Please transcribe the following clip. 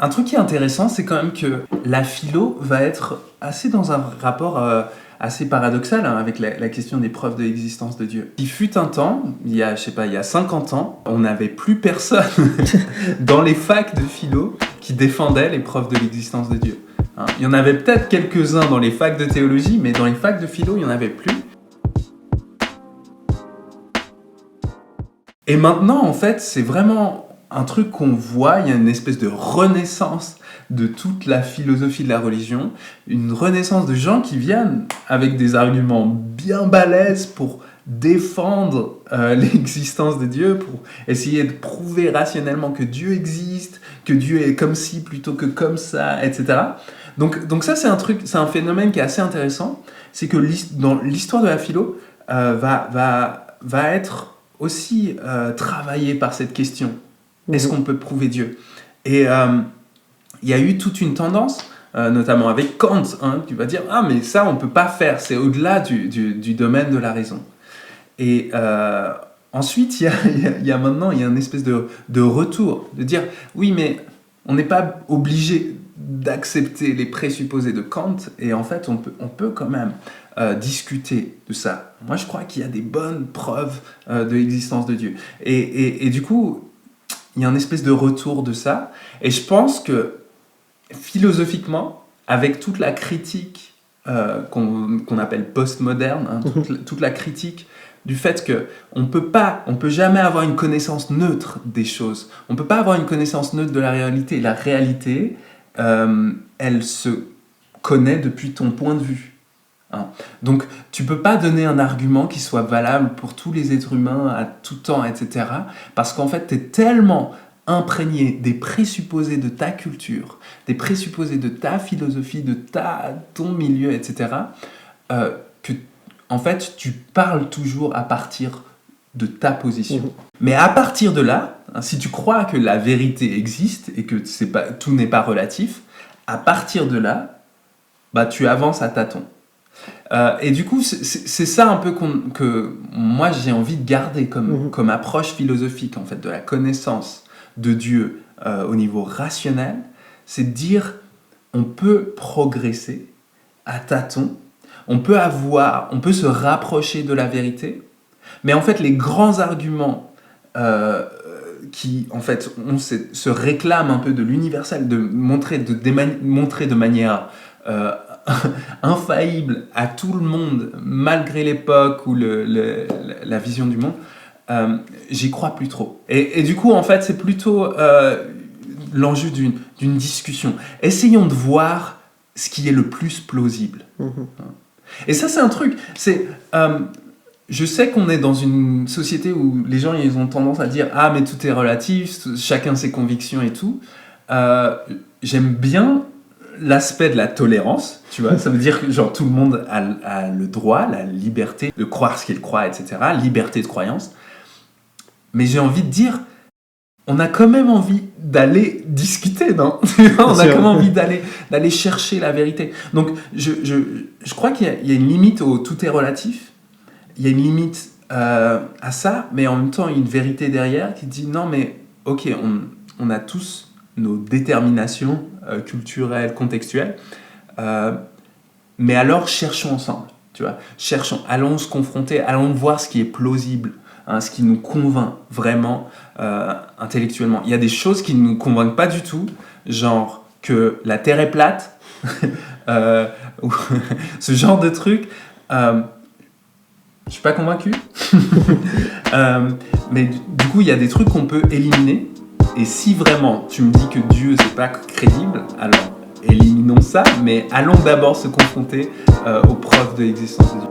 Un truc qui est intéressant, c'est quand même que la philo va être assez dans un rapport assez paradoxal avec la question des preuves de l'existence de Dieu. Il fut un temps, il y a 50 ans, on n'avait plus personne dans les facs de philo qui défendait les preuves de l'existence de Dieu. Il y en avait peut-être quelques-uns dans les facs de théologie, mais dans les facs de philo, il n'y en avait plus. Et maintenant, en fait, c'est vraiment un truc qu'on voit, il y a une espèce de renaissance de toute la philosophie de la religion, une renaissance de gens qui viennent avec des arguments bien balèzes pour défendre l'existence de Dieu, pour essayer de prouver rationnellement que Dieu existe, que Dieu est comme ci plutôt que comme ça, etc. Donc ça, c'est un phénomène qui est assez intéressant, c'est que dans l'histoire de la philo va être aussi travaillé par cette question. Est-ce qu'on peut prouver Dieu ? Et il y a eu toute une tendance, notamment avec Kant, qui va dire « Ah, mais ça, on ne peut pas faire, c'est au-delà du domaine de la raison. » Et ensuite, il y a maintenant une espèce de retour, de dire « Oui, mais on n'est pas obligé d'accepter les présupposés de Kant, et en fait, on peut quand même discuter de ça. » Moi, je crois qu'il y a des bonnes preuves de l'existence de Dieu. Et du coup, il y a une espèce de retour de ça. Et je pense que, philosophiquement, avec toute la critique qu'on appelle postmoderne, toute la critique du fait qu'on peut jamais avoir une connaissance neutre des choses. On ne peut pas avoir une connaissance neutre de la réalité. La réalité, elle se connaît depuis ton point de vue. Donc, tu ne peux pas donner un argument qui soit valable pour tous les êtres humains à tout temps, etc. Parce qu'en fait, tu es tellement imprégné des présupposés de ta culture, des présupposés de ta philosophie, de ton milieu, etc., que, en fait, tu parles toujours à partir de ta position. Mais à partir de là, si tu crois que la vérité existe et que tout n'est pas relatif, à partir de là, tu avances à tâtons. Et du coup, c'est ça un peu que moi j'ai envie de garder comme approche philosophique en fait, de la connaissance de Dieu au niveau rationnel, c'est de dire on peut progresser à tâtons, on peut se rapprocher de la vérité, mais en fait les grands arguments qui en fait se réclament un peu de l'universel, de montrer de manière infaillible à tout le monde, malgré l'époque ou la vision du monde, j'y crois plus trop. Et du coup, en fait, c'est plutôt l'enjeu d'une discussion. Essayons de voir ce qui est le plus plausible. Et ça, c'est un truc, je sais qu'on est dans une société où les gens ils ont tendance à dire « Ah, mais tout est relatif, chacun ses convictions et tout. » J'aime bien l'aspect de la tolérance, tu vois, ça veut dire que genre, tout le monde a le droit, la liberté de croire ce qu'il croit, etc., liberté de croyance. Mais j'ai envie de dire, on a quand même envie d'aller discuter, non ? On a quand même envie d'aller chercher la vérité. Donc, je crois qu'il y a une limite au tout est relatif, il y a une limite à ça, mais en même temps, il y a une vérité derrière qui dit, non, mais ok, on a tous nos déterminations culturelles, contextuelles, mais alors cherchons ensemble, tu vois, allons se confronter, allons voir ce qui est plausible, ce qui nous convainc vraiment intellectuellement. Il y a des choses qui ne nous convainquent pas du tout, genre que la Terre est plate, ou ce genre de truc. Je suis pas convaincu, mais du coup, il y a des trucs qu'on peut éliminer. Et si vraiment tu me dis que Dieu c'est pas crédible, alors éliminons ça, mais allons d'abord se confronter aux preuves de l'existence de Dieu.